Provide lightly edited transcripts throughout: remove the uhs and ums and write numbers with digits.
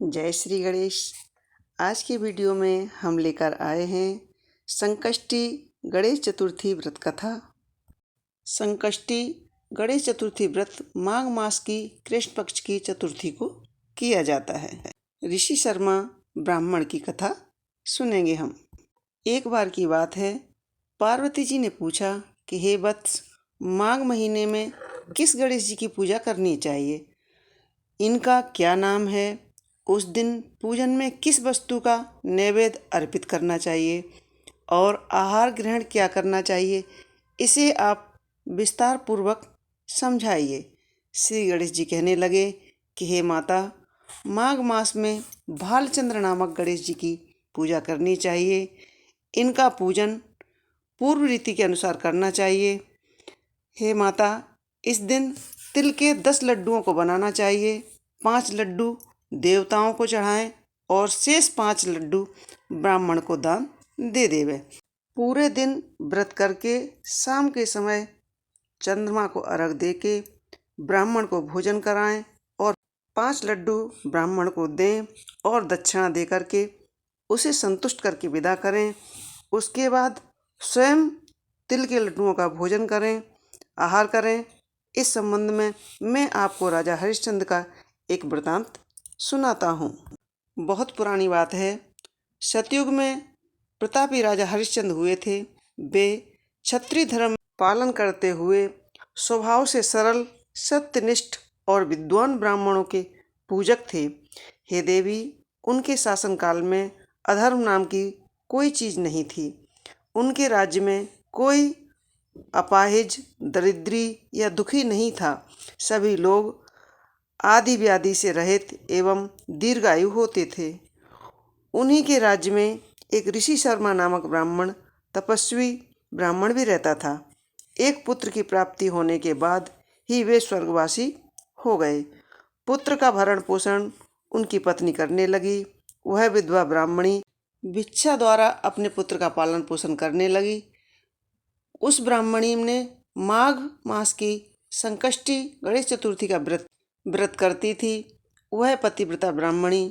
जय श्री गणेश। आज की वीडियो में हम लेकर आए हैं संकष्टी गणेश चतुर्थी व्रत कथा। संकष्टी गणेश चतुर्थी व्रत माघ मास की कृष्ण पक्ष की चतुर्थी को किया जाता है। ऋषि शर्मा ब्राह्मण की कथा सुनेंगे हम। एक बार की बात है, पार्वती जी ने पूछा कि हे वत्स, माघ महीने में किस गणेश जी की पूजा करनी चाहिए, इनका क्या नाम है, उस दिन पूजन में किस वस्तु का नैवेद्य अर्पित करना चाहिए और आहार ग्रहण क्या करना चाहिए, इसे आप विस्तार पूर्वक समझाइए। श्री गणेश जी कहने लगे कि हे माता, माघ मास में भालचंद्र नामक गणेश जी की पूजा करनी चाहिए। इनका पूजन पूर्व रीति के अनुसार करना चाहिए। हे माता, इस दिन तिल के 10 लड्डुओं को बनाना चाहिए। 5 लड्डू देवताओं को चढ़ाएं और शेष 5 लड्डू ब्राह्मण को दान दे देवे। पूरे दिन व्रत करके शाम के समय चंद्रमा को अर्घ दे के ब्राह्मण को भोजन कराएं और 5 लड्डू ब्राह्मण को दें और दक्षिणा दे करके उसे संतुष्ट करके विदा करें। उसके बाद स्वयं तिल के लड्डुओं का भोजन करें, आहार करें। इस संबंध में मैं आपको राजा हरिश्चंद्र का एक वृतांत सुनाता हूँ। बहुत पुरानी बात है। सतयुग में प्रतापी राजा हरिश्चंद्र हुए थे। वे क्षत्रिय धर्म पालन करते हुए स्वभाव से सरल, सत्यनिष्ठ और विद्वान ब्राह्मणों के पूजक थे। हे देवी, उनके शासनकाल में अधर्म नाम की कोई चीज़ नहीं थी। उनके राज्य में कोई अपाहिज, दरिद्री या दुखी नहीं था। सभी लोग आदि व्याधि से रहित एवं दीर्घायु होते थे। उन्हीं के राज्य में एक ऋषि शर्मा नामक ब्राह्मण, तपस्वी ब्राह्मण भी रहता था। एक पुत्र की प्राप्ति होने के बाद ही वे स्वर्गवासी हो गए। पुत्र का भरण पोषण उनकी पत्नी करने लगी। वह विधवा ब्राह्मणी भिक्षा द्वारा अपने पुत्र का पालन पोषण करने लगी। उस ब्राह्मणी ने माघ मास की संकष्टी गणेश चतुर्थी का व्रत करती थी। वह पतिव्रता ब्राह्मणी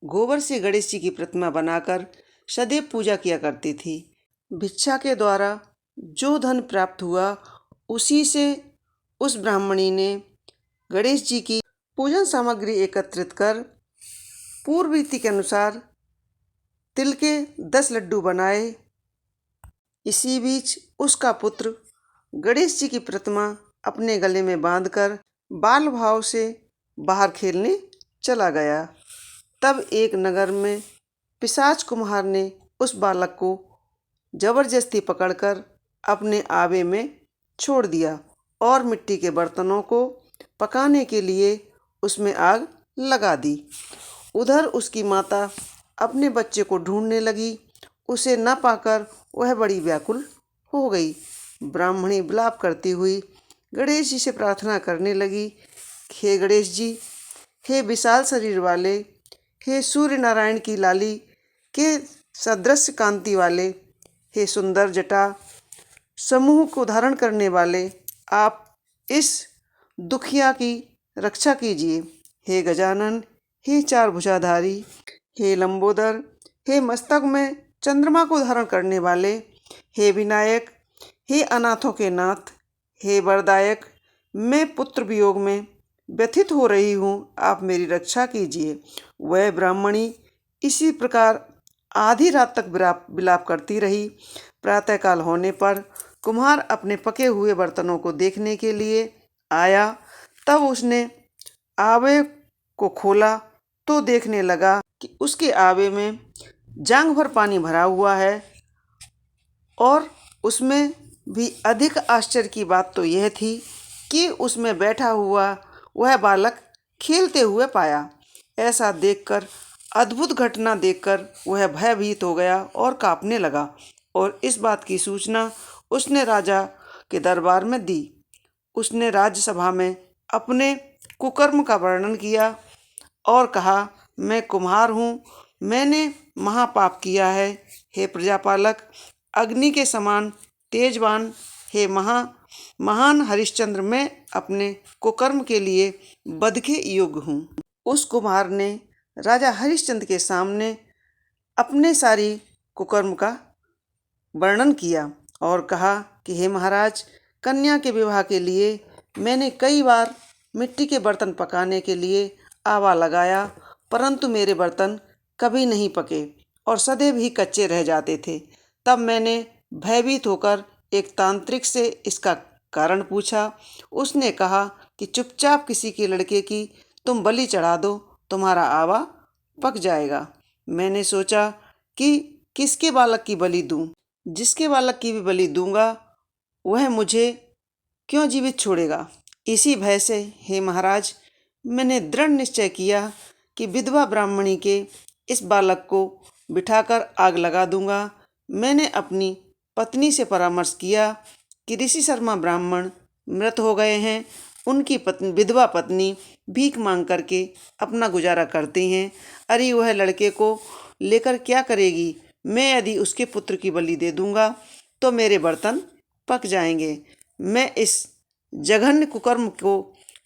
गोबर से गणेश जी की प्रतिमा बनाकर सदैव पूजा किया करती थी। भिक्षा के द्वारा जो धन प्राप्त हुआ, उसी से उस ब्राह्मणी ने गणेश जी की पूजन सामग्री एकत्रित कर पूर्व रीति के अनुसार तिल के 10 लड्डू बनाए। इसी बीच उसका पुत्र गणेश जी की प्रतिमा अपने गले में बांधकर बाल भाव से बाहर खेलने चला गया। तब एक नगर में पिशाच कुम्हार ने उस बालक को जबरदस्ती पकड़कर अपने आवे में छोड़ दिया और मिट्टी के बर्तनों को पकाने के लिए उसमें आग लगा दी। उधर उसकी माता अपने बच्चे को ढूंढने लगी। उसे न पाकर वह बड़ी व्याकुल हो गई। ब्राह्मणी विलाप करती हुई गणेश जी से प्रार्थना करने लगी, हे गणेश जी, हे विशाल शरीर वाले, हे सूर्य नारायण की लाली के सदृश कांति वाले, हे सुंदर जटा समूह को धारण करने वाले, आप इस दुखिया की रक्षा कीजिए। हे गजानन, हे 4 भुजाधारी, हे लंबोदर, हे मस्तक में चंद्रमा को धारण करने वाले, हे विनायक, हे अनाथों के नाथ, हे वरदायक, मैं पुत्र वियोग में व्यथित हो रही हूँ, आप मेरी रक्षा कीजिए। वह ब्राह्मणी इसी प्रकार आधी रात तक विलाप करती रही। प्रातःकाल होने पर कुम्हार अपने पके हुए बर्तनों को देखने के लिए आया। तब उसने आवे को खोला तो देखने लगा कि उसके आवे में जांघ भर पानी भरा हुआ है। और उसमें भी अधिक आश्चर्य की बात तो यह थी कि उसमें बैठा हुआ वह बालक खेलते हुए पाया। ऐसा देखकर, अद्भुत घटना देखकर वह भयभीत हो गया और कांपने लगा और इस बात की सूचना उसने राजा के दरबार में दी। उसने राज्यसभा में अपने कुकर्म का वर्णन किया और कहा, मैं कुम्हार हूँ, मैंने महापाप किया है। हे प्रजापालक, अग्नि के समान तेजवान, हे महान हरिश्चंद्र, मैं अपने कुकर्म के लिए वध के योग्य हूँ। उस कुम्हार ने राजा हरिश्चंद्र के सामने अपने सारी कुकर्म का वर्णन किया और कहा कि हे महाराज, कन्या के विवाह के लिए मैंने कई बार मिट्टी के बर्तन पकाने के लिए आवा लगाया, परंतु मेरे बर्तन कभी नहीं पके और सदैव ही कच्चे रह जाते थे। तब मैंने भयभीत होकर एक तांत्रिक से इसका कारण पूछा। उसने कहा कि चुपचाप किसी के लड़के की तुम बलि चढ़ा दो, तुम्हारा आवा पक जाएगा। मैंने सोचा कि किसके बालक की बलि दूं? जिसके बालक की भी बलि दूंगा वह मुझे क्यों जीवित छोड़ेगा? इसी भय से हे महाराज, मैंने दृढ़ निश्चय किया कि विधवा ब्राह्मणी के इस बालक को बिठाकर आग लगा दूंगा। मैंने अपनी पत्नी से परामर्श किया कि ऋषि शर्मा ब्राह्मण मृत हो गए हैं, उनकी विधवा पत्नी भीख मांग करके अपना गुजारा करती हैं। अरे वह लड़के को लेकर क्या करेगी? मैं यदि उसके पुत्र की बलि दे दूंगा तो मेरे बर्तन पक जाएंगे। मैं इस जघन्य कुकर्म को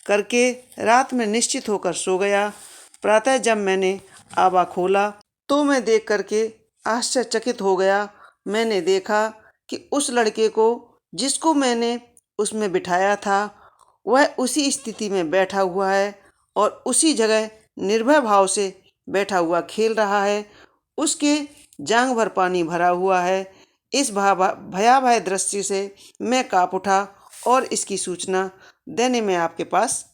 करके रात में निश्चित होकर सो गया। प्रातः जब मैंने आवा खोला तो मैं देख करके आश्चर्यचकित हो गया। मैंने देखा कि उस लड़के को जिसको मैंने उसमें बिठाया था वह उसी स्थिति में बैठा हुआ है और उसी जगह निर्भय भाव से बैठा हुआ खेल रहा है। उसके जांघ भर पानी भरा हुआ है। इस भयावह दृश्य से मैं काँप उठा और इसकी सूचना देने में आपके पास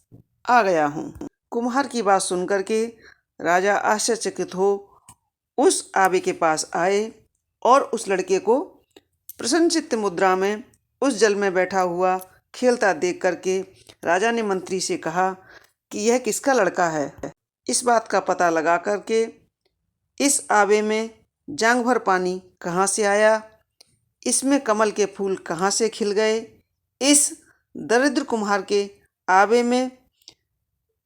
आ गया हूँ। कुम्हार की बात सुनकर के राजा आश्चर्यचकित हो उस आवे के पास आए और उस लड़के को प्रसन्नचित्त मुद्रा में उस जल में बैठा हुआ खेलता देख करके राजा ने मंत्री से कहा कि यह किसका लड़का है? इस बात का पता लगा करके इस आवे में जांघ भर पानी कहाँ से आया? इसमें कमल के फूल कहाँ से खिल गए? इस दरिद्र कुम्हार के आवे में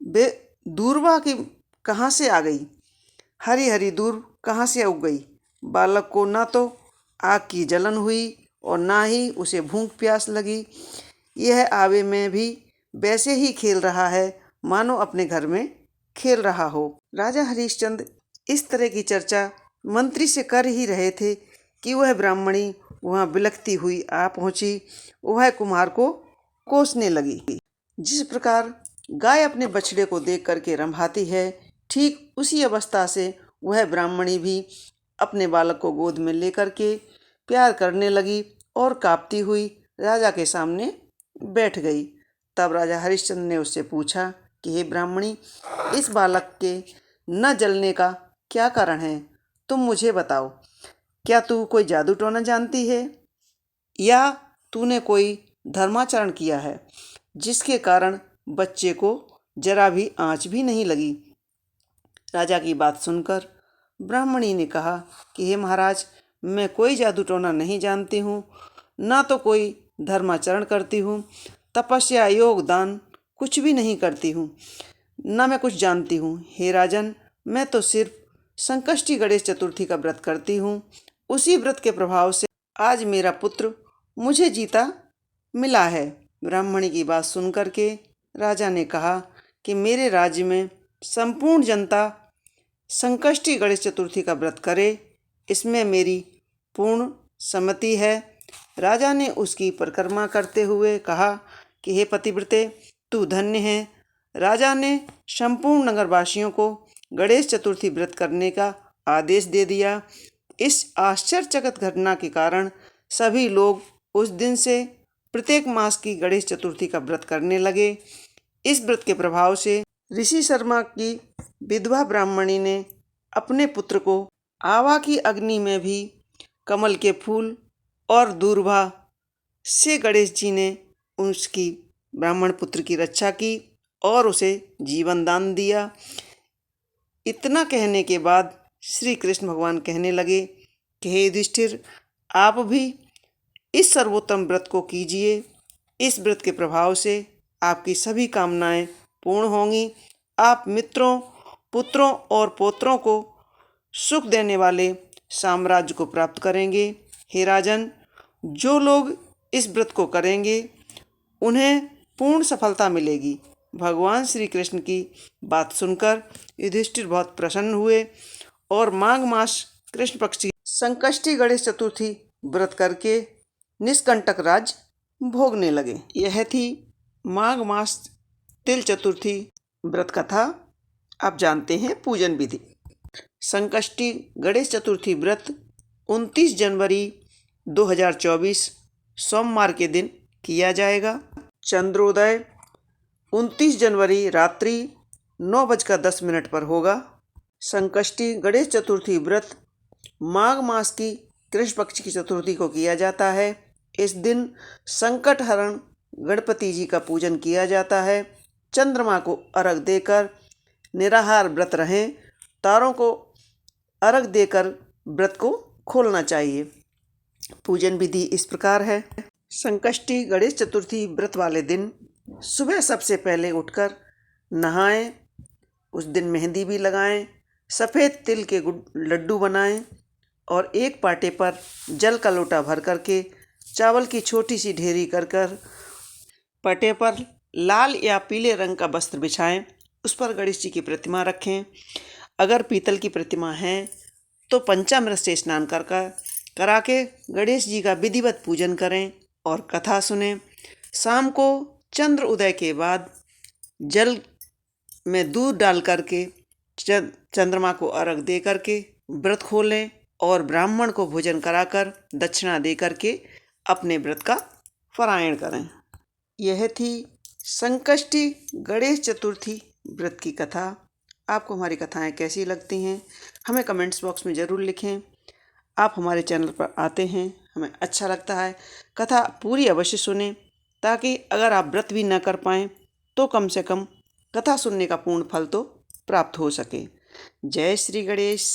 दूर्वा की कहाँ से आ गई? हरी हरी दूर कहाँ से उग गई? बालक को ना तो आग की जलन हुई और ना ही उसे भूख प्यास लगी। यह आवे में भी वैसे ही खेल रहा है मानो अपने घर में खेल रहा हो। राजा हरिश्चंद्र इस तरह की चर्चा मंत्री से कर ही रहे थे कि वह ब्राह्मणी वहाँ बिलखती हुई आ पहुँची। वह कुम्हार को कोसने लगी। जिस प्रकार गाय अपने बछड़े को देख करके रंभाती है, ठीक उसी अवस्था से वह ब्राह्मणी भी अपने बालक को गोद में लेकर के प्यार करने लगी और काँपती हुई राजा के सामने बैठ गई। तब राजा हरिश्चंद्र ने उससे पूछा कि हे ब्राह्मणी, इस बालक के न जलने का क्या कारण है? तुम मुझे बताओ। क्या तू कोई जादू टोना जानती है या तूने कोई धर्माचरण किया है जिसके कारण बच्चे को जरा भी आँच भी नहीं लगी? राजा की बात सुनकर ब्राह्मणी ने कहा कि हे महाराज, मैं कोई जादू टोना नहीं जानती हूँ, ना तो कोई धर्माचरण करती हूँ, तपस्या योग दान कुछ भी नहीं करती हूँ, ना मैं कुछ जानती हूँ। हे राजन, मैं तो सिर्फ संकष्टी गणेश चतुर्थी का व्रत करती हूँ। उसी व्रत के प्रभाव से आज मेरा पुत्र मुझे जीता मिला है। ब्राह्मणी की बात सुनकर के राजा ने कहा कि मेरे राज्य में संपूर्ण जनता संकष्टी गणेश चतुर्थी का व्रत करे, इसमें मेरी पूर्ण सम्मति है। राजा ने उसकी परिक्रमा करते हुए कहा कि हे पतिव्रते, तू धन्य है। राजा ने संपूर्ण नगरवासियों को गणेश चतुर्थी व्रत करने का आदेश दे दिया। इस आश्चर्यचकित घटना के कारण सभी लोग उस दिन से प्रत्येक मास की गणेश चतुर्थी का व्रत करने लगे। इस व्रत के प्रभाव से ऋषि शर्मा की विधवा ब्राह्मणी ने अपने पुत्र को आवा की अग्नि में भी कमल के फूल और दूर्वा से गणेश जी ने उसकी ब्राह्मण पुत्र की रक्षा की और उसे जीवन दान दिया। इतना कहने के बाद श्री कृष्ण भगवान कहने लगे कि हे युधिष्ठिर, आप भी इस सर्वोत्तम व्रत को कीजिए। इस व्रत के प्रभाव से आपकी सभी कामनाएं पूर्ण होंगी। आप मित्रों, पुत्रों और पोत्रों को सुख देने वाले साम्राज्य को प्राप्त करेंगे। हे राजन, जो लोग इस व्रत को करेंगे उन्हें पूर्ण सफलता मिलेगी। भगवान श्री कृष्ण की बात सुनकर युधिष्ठिर बहुत प्रसन्न हुए और माघ मास कृष्ण पक्ष की संकष्टी गणेश चतुर्थी व्रत करके निष्कंटक राज भोगने लगे। यह थी माघ मास तिल चतुर्थी व्रत कथा। आप जानते हैं पूजन विधि। संकष्टी गणेश चतुर्थी व्रत 29 जनवरी 2024 सोमवार के दिन किया जाएगा। चंद्रोदय 29 जनवरी रात्रि 9:10 पर होगा। संकष्टी गणेश चतुर्थी व्रत माघ मास की कृष्ण पक्ष की चतुर्थी को किया जाता है। इस दिन संकट हरण गणपति जी का पूजन किया जाता है। चंद्रमा को अर्घ देकर निराहार व्रत रहें। तारों को अर्घ देकर व्रत को खोलना चाहिए। पूजन विधि इस प्रकार है। संकष्टी गणेश चतुर्थी व्रत वाले दिन सुबह सबसे पहले उठकर नहाएं। उस दिन मेहंदी भी लगाएं। सफ़ेद तिल के लड्डू बनाएं और एक पाटे पर जल का लोटा भर करके चावल की छोटी सी ढेरी कर पाटे पर लाल या पीले रंग का वस्त्र बिछाएं। उस पर गणेश जी की प्रतिमा रखें। अगर पीतल की प्रतिमा है तो पंचामृत से स्नान करा के गणेश जी का विधिवत पूजन करें और कथा सुनें। शाम को चंद्र उदय के बाद जल में दूध डाल करके चंद्रमा को अर्घ दे करके व्रत खोलें और ब्राह्मण को भोजन कराकर दक्षिणा दे करके अपने व्रत का पारायण करें। यह थी संकष्टी गणेश चतुर्थी व्रत की कथा। आपको हमारी कथाएं कैसी लगती हैं हमें कमेंट्स बॉक्स में ज़रूर लिखें। आप हमारे चैनल पर आते हैं, हमें अच्छा लगता है। कथा पूरी अवश्य सुनें ताकि अगर आप व्रत भी न कर पाएँ तो कम से कम कथा सुनने का पूर्ण फल तो प्राप्त हो सके। जय श्री गणेश।